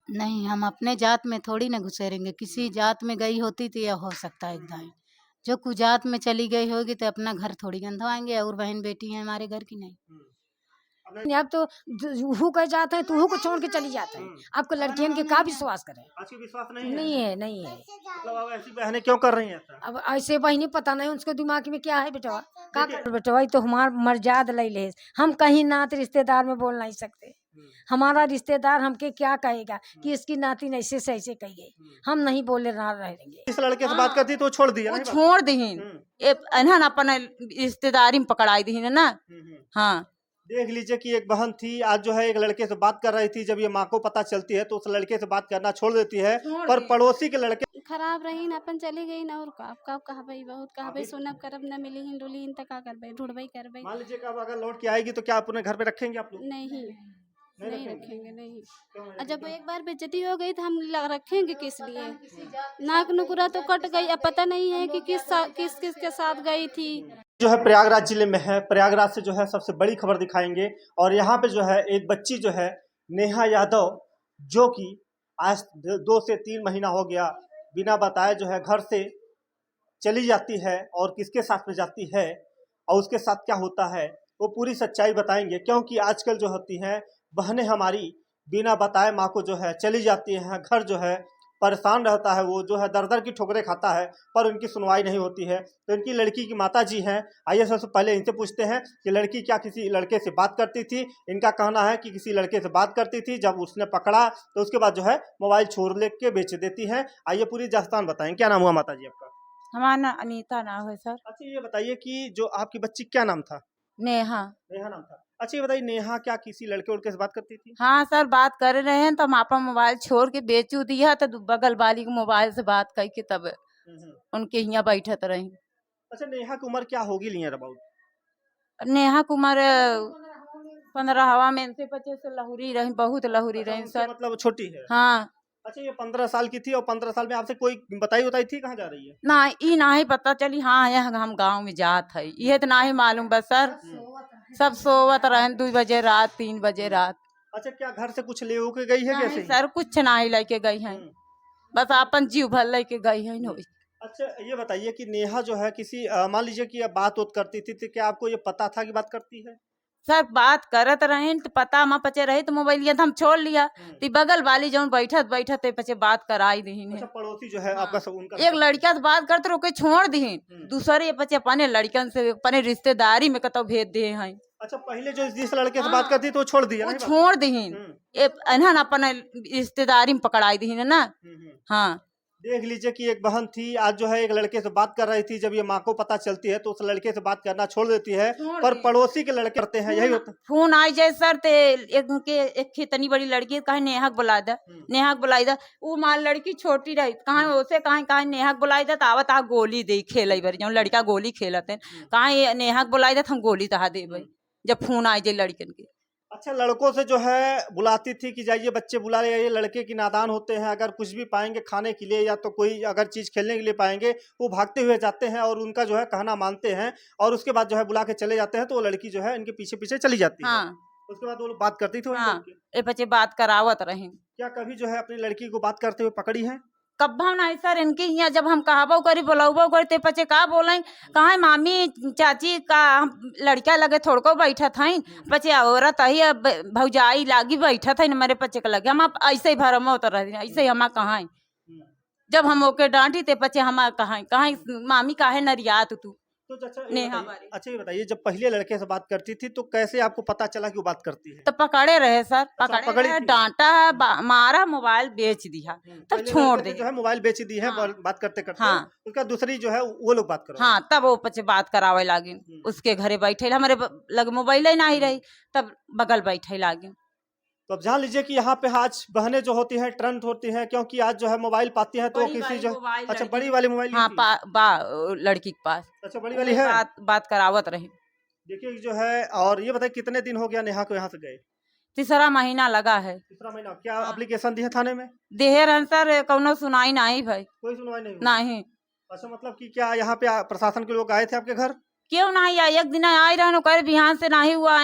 नहीं, हम अपने जात में थोड़ी ना घुसेरेंगे, किसी जात में गई होती तो यह हो सकता है एकदम। जो कुजात में चली गई होगी तो अपना घर थोड़ी गंधवाएंगे, और बहन बेटी है हमारे घर की नहीं। अब तो हु कर जाते हैं तो हु को छोड़ के चली जाते हैं। आपको लड़कियन के का विश्वास करें? आज की विश्वास नहीं है। नहीं है, नहीं है। मतलब अब ऐसी बहनें क्यों कर रही हैं ऐसा? अब ऐसे बहनी पता नहीं उसके दिमाग में क्या है बेटवा, का कर बेटवा, तो हमार मर्याद ले ले। हम कहीं नात रिश्तेदार में बोल नहीं सकते। हमारा रिश्तेदार हमके क्या कहेगा कि इसकी नाती ऐसे से ऐसे कही, हम नहीं बोले ना रहेंगे। इस लड़के से बात करती तो वो छोड़ दिया वो नहीं बात? छोड़ दीहिन एनहन अपन रिश्तेदारी में पकड़ाई दीहिन ना। हाँ, देख लीजिए कि एक बहन थी, आज जो है एक लड़के से बात कर रही थी। जब ये माँ को पता चलती है तो उस लड़के से बात करना छोड़ देती है, पर पड़ोसी के लड़के खराब रही न अपन चली गई न, और कब कहबई बहुत कहबई सुनब करब न मिली डुली त का करबई ढूंढबई करबई। मान लीजिए कि अब अगर लौट के आएगी तो क्या आप अपने घर पे रखेंगे आप लोग? नहीं नहीं रखेंगे? रखेंगे नहीं। क्यों नहीं और जब एक बार बेइज्जती हो गई तो हम रखेंगे किस लिए? नाक नुकुरा तो कट गई, अब पता नहीं है कि किस किस के साथ गई थी। जो है प्रयागराज जिले में है। प्रयागराज से जो है सबसे बड़ी खबर दिखाएंगे। और यहाँ पे जो है एक बच्ची जो है नेहा यादव, जो कि आज 2 से 3 महीना हो गया बिना बताए जो है घर से चली जाती है, और किसके साथ में जाती है और उसके साथ क्या होता है वो पूरी सच्चाई बताएंगे। क्योंकि आजकल जो होती हैं बहनें हमारी बिना बताए माँ को जो है चली जाती हैं, घर जो है परेशान रहता है, वो जो है दर दर की ठोकरें खाता है, पर उनकी सुनवाई नहीं होती है। तो इनकी लड़की की माता जी हैं, आइए सबसे पहले इनसे पूछते हैं कि लड़की क्या किसी लड़के से बात करती थी। इनका कहना है कि किसी लड़के से बात करती थी, जब उसने पकड़ा तो उसके बाद जो है मोबाइल छोड़ ले के बेच देती हैं। आइए पूरी दास्तान बताएं। क्या नाम हुआ माता जी आपका? हमारा नाम अनीता नाम है सर। अच्छा ये बताइए कि जो आपकी बच्ची क्या नाम था? नेहा। नेहा नाम था। अच्छा ये बताइए, नेहा क्या किसी लड़के उड़के से बात करती थी? हाँ सर, बात कर रहे हैं तो हम आपा मोबाइल छोड़ के बेचू दिया तो बगल वाली के मोबाइल से बात करके तब उनके यहाँ बैठत रही। अच्छा नेहा की उम्र क्या होगी लिया अबाउट? नेहा कुमार 15 हवा में इनसे 25 से लहुरी रही, बहुत लहुरी अच्छा, रही उनसे सर। मतलब छोटी है। हाँ अच्छा ये 15 साल की थी, और 15 साल में आपसे कोई बताई थी कहाँ जा रही है? ना, ई ना ही पता चली। हाँ यह हम गांव में जात है, ये तो ना ही मालूम बस सर। सब सोवत रहे 2 बजे रात 3 बजे रात। अच्छा क्या घर से कुछ ले के गई है कैसे? सर कुछ ना ही लेके गई है, बस अपन जीव भर लेके गई है। अच्छा ये बताइए कि नेहा जो है किसी मान लीजिए कि अब बात उत करती थी तो क्या आपको ये पता था कि बात करती है? सर बात करत रहे तो पता हम पचे रही तो मोबाइल लिया था, हम छोड़ लिया तो बगल वाली जो बैठत बैठत पचे बात कराई दी। अच्छा पड़ोसी जो है आपका सब उनका एक लड़का से बात करते रोके छोड़ दी, दूसरे पचे अपने लड़कन से अपने रिश्तेदारी में कतो भेज दिए हैं। अच्छा पहले जो जिस लड़के से बात करती तो वो छोड़ दिया वो नहीं बात? छोड़ दी एनहन अपने रिश्तेदारी में पकड़ाई दी ना। हाँ देख लीजिए कि एक बहन थी, आज जो है एक लड़के से बात कर रही थी। जब ये माँ को पता चलती है तो उस लड़के से बात करना छोड़ देती है, पर पड़ोसी के लड़के करते हैं, यही होता है। फोन आई जाए सर ते एक इतनी बड़ी लड़की कहे नेहा बुला दा, नेहा बुलाई दा। वो माल लड़की छोटी रही कहा उसे कहा नेहा बुलाई दा, आवत आ गोली दे खेल बार जो लड़का गोली खेलते कहा नेहा बुलाई दा, हम गोली दहा दे जब फोन आई जाए लड़कन के। अच्छा लड़कों से जो है बुलाती थी कि जाइए बच्चे बुला ले, ये लड़के की नादान होते हैं। अगर कुछ भी पाएंगे खाने के लिए या तो कोई अगर चीज़ खेलने के लिए पाएंगे वो भागते हुए जाते हैं और उनका जो है कहना मानते हैं, और उसके बाद जो है बुला के चले जाते हैं। तो वो लड़की जो है इनके पीछे पीछे चली जाती है। उसके बाद वो लोग बात करती थी। हाँ ये बच्चे बात करावत रहे। क्या कभी जो है अपनी लड़की को बात करते हुए पकड़ी है? कब्बा नहीं सर, इनके यहाँ जब हम कहबो करी बुलाबो करते पचे का बोले कहा मामी चाची का लड़का लगे थोड़को बैठा था पचे औरत ही भौजाई लागी बैठा था मेरे पचे का लगे। हम ऐसे ही भरम होता रह ऐसे ही हम कहा जब हम ओके डांटी ते पचे हम कहा मामी काहे नरियात तू। तो अच्छा ये बताइए, जब पहले लड़के से बात करती थी तो कैसे आपको पता चला कि वो बात करती है? तो पकड़े रहे सर, पकड़ी पकड़े डांटा मारा, मोबाइल बेच दिया, तब छोड़ दे जो है मोबाइल बेच दी है। बात करते करते हाँ उसका दूसरी जो है वो लोग बात करो। हाँ तब वो पचे बात करावे लागे, उसके घरे बैठे हमारे लगे मोबाइल ही नहीं रही, तब बगल बैठे लागे। तो अब जान लीजिए कि यहाँ पे आज बहनें जो होती हैं ट्रेंड होती हैं, क्योंकि आज जो है मोबाइल पाती हैं तो किसी जो अच्छा बड़ी वाली मोबाइल हाँ लड़की के पास अच्छा बड़ी वाली है बात करावत रही। देखिए जो है। और ये बताइए कितने दिन हो गया नेहा को यहाँ से गए? 3 महीना लगा है। 3 महीना। क्या एप्लीकेशन दी है थाने में? देहर सर कौनो सुनाई नहीं भाई, कोई सुनवाई नहीं नहीं। अच्छा मतलब कि क्या यहाँ पे प्रशासन के लोग आए थे आपके घर? क्यों नहीं आए, एक दिन आए रहन कर बिहान से नहीं हुआ,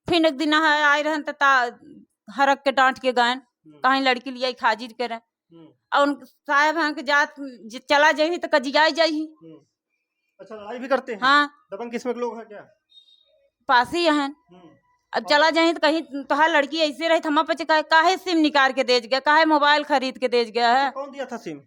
फिर एक दिन आए रहन हरक के डांट के गए। कहीं लड़की लिया खाजिर करे हम्म, और उन साहब हैं कि जात चला जाही तो कजियाई जाही। हम्म। अच्छा, लड़ाई भी करते हैं? हाँ, दबंग किस्म के लोग हैं क्या? पास ही हैं। अब चला जाही तो कहीं तोहार लड़की ऐसे रही थमा पचे काहे सिम निकाल के दे गया, काहे मोबाइल खरीद के दे गया अच्छा, है। कौन दिया था सिम?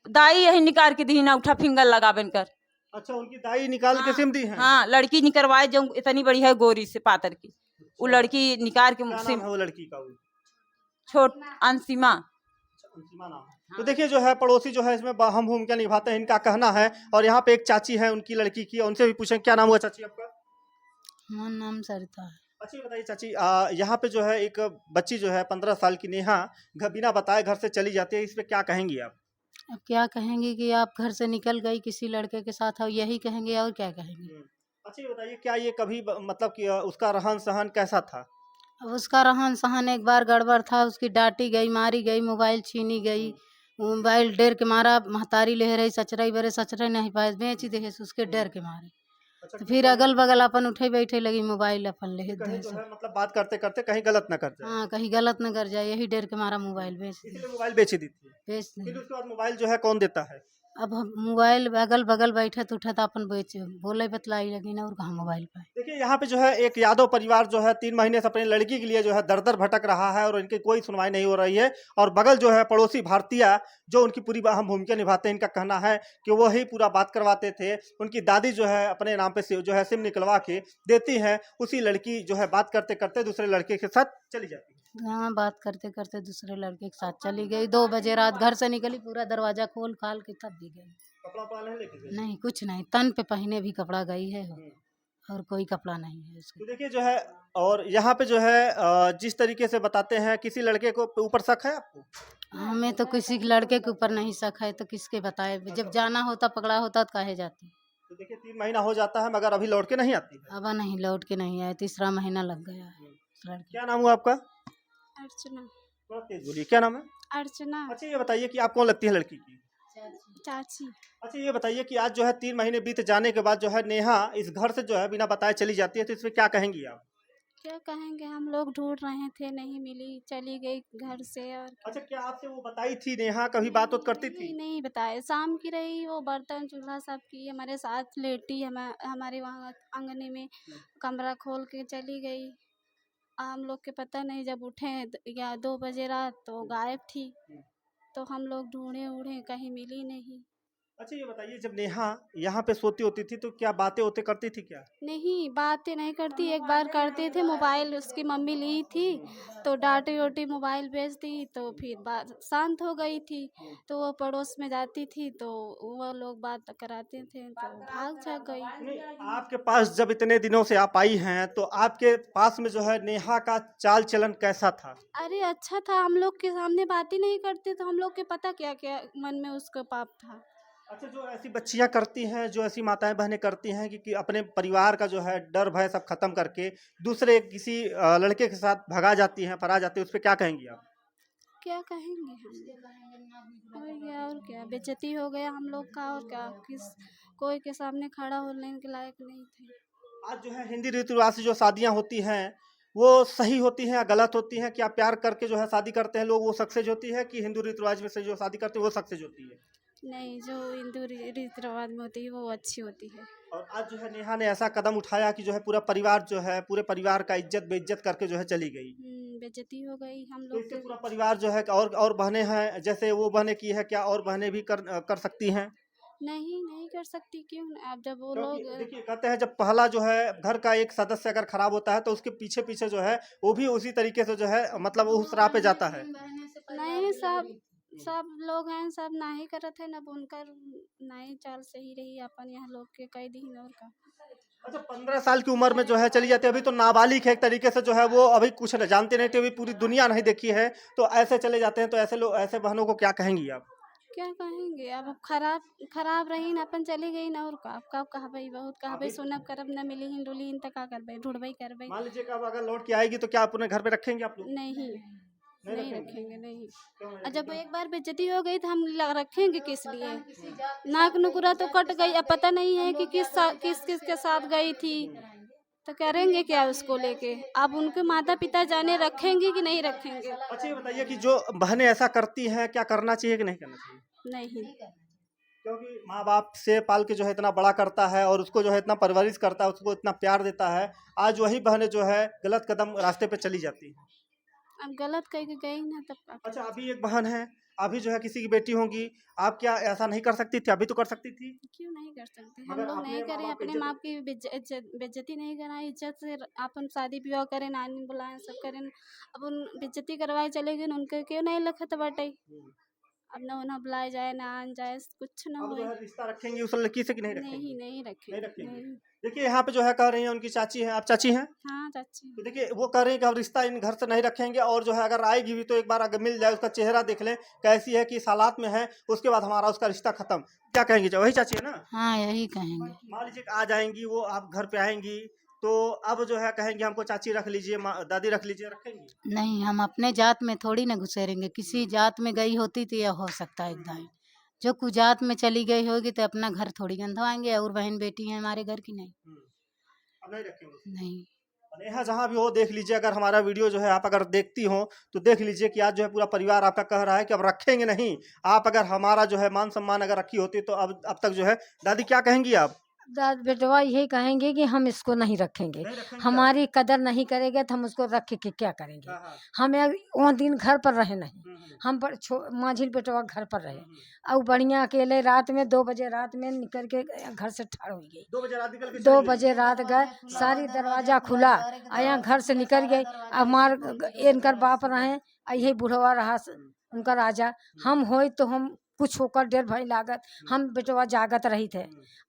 दाई यही निकाल के दी ना उठा फिंगर लगाबन कर। अच्छा, उनकी दाई निकाल के सिम दी है? हाँ, लड़की निकलवाए जो इतनी बड़ी है गोरी से पातर की, वो लड़की निकाल के क्या नाम सिम है वो लड़की का? वो छोट अंशिमा। अंशिमा नाम है। तो देखिए जो है पड़ोसी जो है इसमें अहम भूमिका निभाते हैं, इनका कहना है। और यहाँ पे एक चाची है उनकी लड़की की, उनसे भी पूछें क्या नाम हुआ चाची आपका? हमारा नाम सरिता है। अच्छा, ये बताइए चाची, यहाँ पे जो है एक बच्ची जो है 15 साल की नेहा बिना बताए घर से चली जाती है, इस पे क्या कहेंगी आप? अब क्या कहेंगे कि आप घर से निकल गई किसी लड़के के साथ, और यही कहेंगे और क्या कहेंगे। अच्छा, ये बताइए क्या ये कभी मतलब कि उसका रहन सहन कैसा था? अब उसका रहन सहन एक बार गड़बड़ था, उसकी डांटी गई, मारी गई, मोबाइल छीनी गई। मोबाइल डर के मारा महतारी ले रही सचरई बरे सचरई नहीं पाए बेच दे उसके डर के मारे। अच्छा, तो फिर अगल बगल अपन उठे बैठे लगी मोबाइल अपन ले कहीं दे जो से। है मतलब बात करते करते कहीं गलत ना कर जाए, हाँ, कहीं गलत न कर जाए, यही डर के मारा मोबाइल बेच इसलिए दे मोबाइल बेच दी थी। बेच फिर दे। उसके बाद मोबाइल जो है कौन देता है? अब हम मोबाइल अगल बगल बैठे तो उठे तो अपन बेच बोले बतलाई लगी ना, और कहाँ मोबाइल पाए। देखिए यहाँ पे जो है एक यादव परिवार जो है 3 महीने से अपनी लड़की के लिए जो है दर दर भटक रहा है और इनकी कोई सुनवाई नहीं हो रही है। और बगल जो है पड़ोसी भारतीय जो उनकी पूरी अहम भूमिका निभाते हैं, इनका कहना है कि वो ही पूरा बात करवाते थे। उनकी दादी जो है अपने नाम पे जो है सिम निकलवा के देती है, उसी लड़की जो है बात करते करते दूसरे लड़के के साथ चली जाती है। हाँ, बात करते करते दूसरे लड़के के साथ चली गई। 2 बजे रात घर से निकली, पूरा दरवाजा खोल खाल के तब भी गई। कपड़ा उपड़ा नहीं लेके गई? नहीं, कुछ नहीं, तन पे पहने भी कपड़ा गई है और कोई कपड़ा नहीं है तो उसके। देखिए जो है और यहाँ पे जो है जिस तरीके से बताते हैं, किसी लड़के को ऊपर शक है आपको? हमें तो किसी के लड़के के ऊपर नहीं शक है, तो किसके बताए। जब जाना होता पकड़ा होता तो काहे जाती। तो देखिए 3 महीना हो जाता है मगर अभी लौट के नहीं आती है। अब नहीं, लौट के नहीं आए, तीसरा महीना लग गया है उस लड़के। क्या नाम हुआ आपका? अर्चना। थोड़ा तेज बोलिए, क्या नाम है? अर्चना। अच्छा, ये बताइए कि आप कौन लगती है लड़की की? चाची। अच्छा, ये बताइए कि आज जो है 3 महीने बीत जाने के बाद जो है नेहा इस घर से जो है बिना बताए चली जाती है, तो इसमें क्या कहेंगी आप? क्या कहेंगे, हम लोग ढूंढ रहे थे, नहीं मिली, चली गई घर से। और अच्छा, क्या आपसे वो बताई थी नेहा, कभी बात उत करती थी? नहीं बताए, शाम की रही, वो बर्तन चूल्हा सब की हमारे साथ लेटी, हमारे वहाँ आंगने में कमरा खोल के चली गई। हम लोग के पता नहीं, जब उठे या 2 बजे रात तो गायब थी। तो हम लोग ढूंढे उड़े, कहीं मिली नहीं। अच्छा, ये बताइए जब नेहा यहाँ पे सोती होती थी तो क्या बातें होते करती थी क्या? नहीं, बातें नहीं करती। एक बार करते थे, मोबाइल उसकी मम्मी ली थी तो डांटी वाटी मोबाइल बेच दी, तो फिर बात शांत हो गई थी। तो वो पड़ोस में जाती थी तो वो लोग बात कराते थे तो भाग जा गई। नहीं, आपके पास जब इतने दिनों से आप आई हैं तो आपके पास में जो है नेहा का चाल चलन कैसा था? अरे अच्छा था, हम लोग के सामने बात ही नहीं करते तो हम लोग के पता क्या क्या मन में उसका पाप था। अच्छा, जो ऐसी बच्चियां करती हैं, जो ऐसी माताएं बहनें करती हैं कि अपने परिवार का जो है डर भय सब खत्म करके दूसरे किसी लड़के के साथ भगा जाती हैं, परा जाती है, उस पर क्या कहेंगी आप? क्या कहेंगे और क्या, बेइज्जती हो गया हम लोग का। और क्या, किस कोई के सामने खड़ा होने के लायक नहीं थे। आज जो है हिंदी रीति रिवाज से जो शादियां होती हैं वो सही होती हैं या गलत होती हैं? क्या प्यार करके जो है शादी करते हैं लोग वो सक्सेस होती है, कि हिंदू रीति रिवाज में से जो शादी करते हैं वो सक्सेस होती है? नहीं, जो हिंदू रीति रिवाज में होती है वो अच्छी होती है। और आज जो है नेहा ने ऐसा कदम उठाया कि जो है पूरा परिवार जो है पूरे परिवार का इज्जत बेइज्जत करके जो है चली गई। बेइज्जती हो गई हम तो लोग इससे के। पूरा परिवार जो है और बहनें हैं, जैसे वो बहनें की है, क्या और बहनें भी कर सकती हैं? नहीं कर सकती, क्यों? अब जब वो क्योंकि लोग देखिए कहते हैं जब पहला जो है घर का एक सदस्य अगर खराब होता है तो उसके पीछे पीछे जो है वो भी उसी तरीके से जो है मतलब उस राह पे जाता है। नहीं, सब लोग हैं, सब नहीं करत है, न बुनकर नहीं चाल सही रही अपन यहाँ लोग के कई दिन और का। अच्छा, 15 साल की उम्र में जो है चली जाती है, अभी तो नाबालिग है एक तरीके से, जो है वो अभी कुछ जानते नहीं थे, अभी पूरी दुनिया नहीं देखी है, तो ऐसे चले जाते हैं, तो ऐसे लोग ऐसे बहनों को क्या कहेंगी आप? क्या कहेंगे, अब खराब रही न अपन चली गई न, और का कब कहबई, बहुत कहबई, सुनब करब न मिली हिन डुली हिन, त का करबई, ढूंढबई करबई। मान लीजिए कि अब अगर लौट के आएगी तो क्या आप अपने घर पे रखेंगे आप लोग? नहीं रखेंगे, नहीं। और जब एक बार बेइज्जती हो गई तो हम रखेंगे किस लिए। नाक नुकुरा तो कट गई, अब पता नहीं है कि किस के साथ गई थी। तो करेंगे क्या उसको लेके? अब उनके माता पिता जाने रखेंगे कि नहीं रखेंगे। अच्छा ये बताइए कि जो बहनें ऐसा करती हैं, क्या करना चाहिए कि नहीं करना चाहिए? नहीं, क्योंकि माँ बाप से पाल के जो है इतना बड़ा करता है और उसको जो है इतना परवरिश करता है, उसको इतना प्यार देता है, आज वही बहनें जो है गलत कदम रास्ते पे चली जाती हैं। अब गलत कह के गई ना तब क्या अच्छा करें? अभी एक बहन है, अभी जो है किसी की बेटी होंगी, आप क्या ऐसा नहीं कर सकती थी? अभी तो कर सकती थी। क्यों नहीं कर सकते? हम मगर लोग आपने नहीं माँ करें, बाप की अपने माँ की बेइज्जती नहीं कराएं, इज्जत से अपन शादी ब्याह करें, नानी बुलाएं, सब करें। अब उन बेइज्जती करवाए चले गए, उनके क्यों नहीं लखत बाटे? अब ना उन्हें बुलाए जाए, ना आन जाए, कुछ ना अब जो होए। है रिश्ता रखेंगी उस लड़की से कि नहीं नहीं, रखेंगी? नहीं नहीं रखेंगे, रखेंगे। नहीं। देखिए यहाँ पे जो है कह रही हैं उनकी चाची हैं, आप चाची हैं? हाँ, चाची। तो देखिए वो कह रही हैं कि अब रिश्ता इन घर से नहीं रखेंगे और जो है अगर आएगी भी तो एक बार अगर मिल जाए, उसका चेहरा देख लें कैसी है, किस हालात में है, उसके बाद हमारा उसका रिश्ता खत्म। क्या कहेंगी? वही चाची है ना? हाँ यही कहेंगे। मान लीजिए कि आ जाएंगी वो, आप घर पे आएंगी तो अब जो है कहेंगे हमको चाची रख लीजिए, दादी रख लीजिए, रखेंगी? नहीं, हम अपने जात में थोड़ी ना घुसेरेंगे, किसी जात में गई होती तो यह हो सकता है एकदम। जो कुजात में चली गई होगी तो अपना घर थोड़ी गंधवाएंगे, और बहन बेटी है हमारे घर की, नहीं अब नहीं रखेंगे। नहीं। नेहा जहाँ भी हो देख लीजिए, अगर हमारा वीडियो जो है आप अगर देखती हो तो देख लीजिए कि आज जो है पूरा परिवार आपका कह रहा है कि अब रखेंगे नहीं। आप अगर हमारा जो है मान सम्मान अगर रखी होती तो अब तक जो है, दादी क्या कहेंगी आप? दाद बेटवा यही कहेंगे कि हम इसको नहीं रखेंगे, नहीं रखेंगे आप? हमारी कदर नहीं करेंगे तो हम उसको रख के क्या करेंगे। हाँ, हाँ। हमें वो दिन घर पर रहे नहीं, हम्म, हम पर माझिल बेटवा घर पर रहे, हम्म। और बढ़िया अकेले रात में 2 बजे रात में निकल के घर से ठाड़ हो गई। 2 बजे रात निकल के 2 चली गई? बजे रात गए, सारी दरवाजा खुला, आया घर से निकल गए। अब मार इनकर बाप रहे, यही बुढ़वा रहा उनका राजा, हम होई तो हम कुछ होकर 1.5 भाई लागत, हम बेटवा जागत रही थे।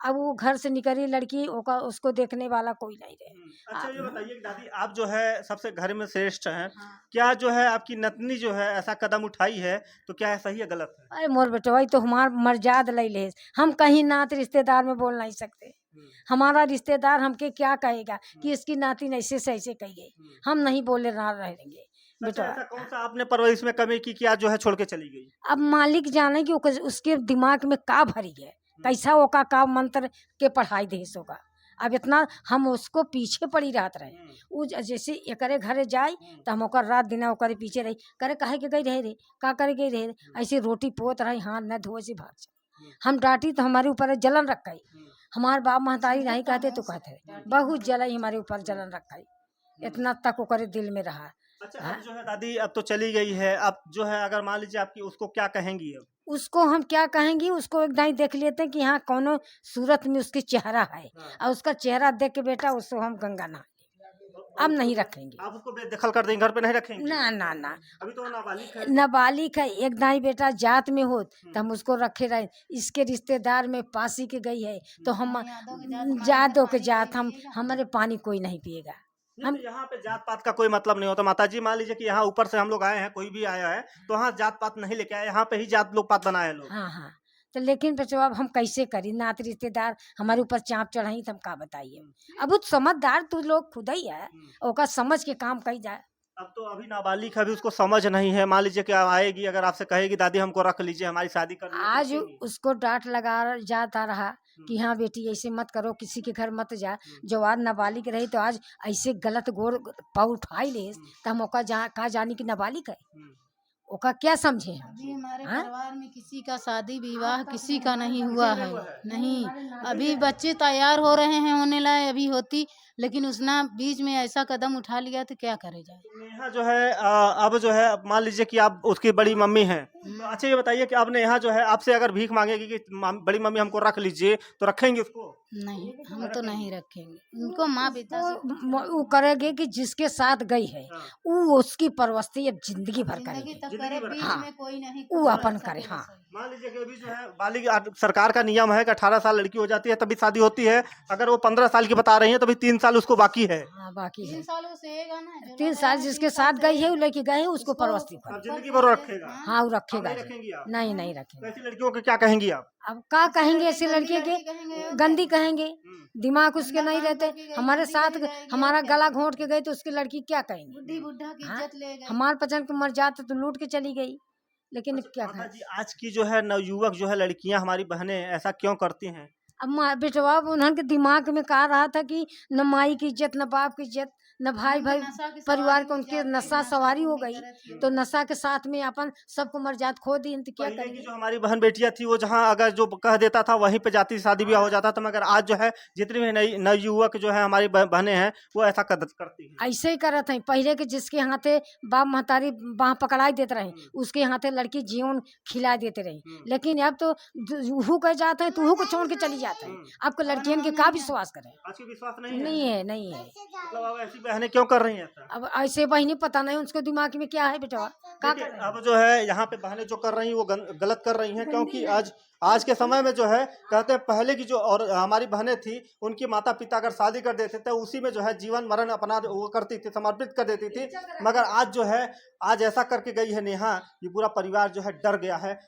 अब वो घर से निकली लड़की, ओका उसको देखने वाला कोई नहीं रहे। अच्छा ये बताइए कि दादी आप जो है सबसे घर में श्रेष्ठ हैं, क्या जो है आपकी नतनी जो है ऐसा कदम उठाई है तो क्या है सही है गलत है? अरे मोर बेटवा तो हमार मर्याद ले ले, हम कहीं नात रिश्तेदार में बोल नहीं सकते। हमारा रिश्तेदार हमके क्या कहेगा कि इसकी नाती ऐसे से ऐसे कही गई, हम नहीं बोले ना रहेंगे अच्छा बेटवा। ऐसा कौन सा आपने परवरिश में कमी की कि आज जो है छोड़ के चली गई? अब मालिक जाने कि उसके दिमाग में का भरी है, कैसा ओका का मंत्र के पढ़ाई दे होगा। अब इतना हम उसको पीछे पड़ी रहत रहे, उ जैसे एकरे घरे जाए तो हम ओकर रात दिन ओकरे पीछे रही, करे काहे के गई रहे रे, का करे गई रहे रे, ऐसे रोटी पोत रही, हाथ न धोए से भाग जाए। हम डांटी तो हमारे ऊपर जलन रख गई, हमारे बाप महतारी नहीं कहते तो कहते, बहुत जलाई हमारे ऊपर जलन रख गई, इतना तक ओकरे दिल में रहा। अच्छा अब जो है दादी अब तो चली गई है, अब जो है अगर मान लीजिए आपकी उसको क्या कहेंगी अब? उसको हम क्या कहेंगे, उसको एक दाई देख लेते हैं कि हाँ कौनो सूरत में उसकी चेहरा है, और उसका चेहरा देख के बेटा उसको हम गंगा नहा लेंगे। अब नहीं रखेंगे, आप उसको बेदखल कर देंगे, घर पे नहीं रखेंगे? ना ना ना, अभी तो नाबालिग है। नाबालिग है। एक दाई बेटा जात में हो तो हम उसको रखे रहे, इसके रिश्तेदार में पासी के गई है तो हम जादो के जात, हम हमारे पानी कोई नहीं पिएगा। हम यहाँ पे जात पात का कोई मतलब नहीं होता माता जी। मान लीजिए कि यहाँ ऊपर से हम लोग आए हैं, कोई भी आया है तो यहाँ जात पात नहीं लेके आए, यहाँ पे ही जात लोग पात बनाए हैं लोग। हाँ हाँ, तो लेकिन बच्चों अब हम कैसे करें, नात रिश्तेदार हमारे ऊपर चाँप चढ़ाई तो हम का बताइए। अब वो समझदार तू लोग खुद ही है, ओका समझ के काम कही जाए। अब तो अभी नाबालिग है, अभी उसको समझ नहीं है। मान लीजिए कि आएगी, अगर आपसे कहेगी दादी हमको रख लीजिए, हमारी शादी कर लीजिए, आज तो रखेंगी? उसको डांट लगा जाता रहा कि हाँ बेटी ऐसे मत करो, किसी के घर मत जा। जो आज नाबालिग रही तो आज ऐसे गलत गोड़ पाँव उठाई ले तो हम ओका का जानी कि नाबालिग है, ओका क्या समझे हम। अभी हमारे हाँ? परिवार में किसी का शादी विवाह किसी का नहीं हुआ है, नहीं। अभी बच्चे तैयार हो रहे हैं होने लाए, अभी होती, लेकिन उसने बीच में ऐसा कदम उठा लिया तो क्या करे जाए। नेहा जो है अब जो है मान लीजिए कि आप उसकी बड़ी मम्मी हैं, तो अच्छा ये बताइए कि अब नेहा जो है आपसे अगर भीख मांगेगी कि बड़ी मम्मी हमको रख लीजिए तो रखेंगे उसको? नहीं, हम तो नहीं रखेंगे उनको। माँ पिता से वो करेगे कि जिसके साथ गई है वो उसकी परवस्ती अब जिंदगी भर जिंदगी करेगी, तक करे, बीच हाँ। में कोई नहीं वो कर अपन सकता करे, है। हाँ। मान लीजिए कि अभी जो है बालिग सरकार का नियम है कि 18 साल लड़की हो जाती है तभी शादी होती है। अगर वो 15 साल की बता रही है तो अभी 3 साल उसको बाकी है। हाँ बाकी 3 है, साल वो सहेगा ना, जो 3 लग साल रहा है जिसके 3 साथ साल गई है वो सहेगा। लेके गए उसको परवस्ती अब करे। जिंदगी भर रखेगा। हाँ वो अब रखेगा, नहीं रखेंगी आप? नहीं नहीं तो रखेंगे। ऐसी लड़कियों को क्या कहेंगी आप? अब का कहेंगे ऐसी लड़की के, गंदी कहेंगे, दिमाग उसके नहीं रहते। हमारे साथ हमारा गला घोंट के गई तो उसकी लड़की क्या कहेंगे, बुढ़ी बुढ़ा की हाँ? इज्जत ले गए। हमारे पसंद के मर जाते तो लूट के चली गई, लेकिन क्या माता कहें। जी आज की जो है नवयुवक जो है लड़कियां हमारी बहनें ऐसा क्यों करती हैं? अब बेटवा उन्होंने दिमाग में कहा रहा था कि न माई की इज्जत न बाप की इज्जत न भाई भाई परिवार को उनके नशा सवारी हो गई तो नशा के साथ में अपन सबको मर्यादा खो दी तो क्या पहले की करेंगे। जो हमारी बहन बेटियां थी वो जहाँ अगर जो कह देता था वहीं पे जाती शादी ब्याह हो जाता था, मगर आज जो है जितनी भी नई नई युवक जो है हमारी बहनें हैं वो ऐसा करती हैं। ऐसे ही करत है पहले के जिसके हाथे बाप महतारी बाह पकड़ाई देते रहे उसके हाथे लड़की जीवन खिला देते रहे, लेकिन अब तो उहू कह जाते हैं तो उहू को छोड़ के चली जाते हैं। आपको लड़कियन के का विश्वास करें, आज की विश्वास नहीं है। नहीं है। मतलब अब ऐसी बहनें क्यों कर रही हैं ऐसा? अब ऐसे बहनी पता नहीं उसके दिमाग में क्या है बेटवा का देखिए, करें। अब जो है यहाँ पे बहनें जो कर रही हैं वो गलत कर रही हैं, क्योंकि आज के समय में जो है कहते हैं पहले की जो और हमारी बहनें थी उनके माता पिता अगर शादी कर देते थे उसी में जो है जीवन मरण अपना वो करती थी, समर्पित कर देती थी। मगर आज जो है आज ऐसा करके गई है नेहा, ये पूरा परिवार जो है डर गया है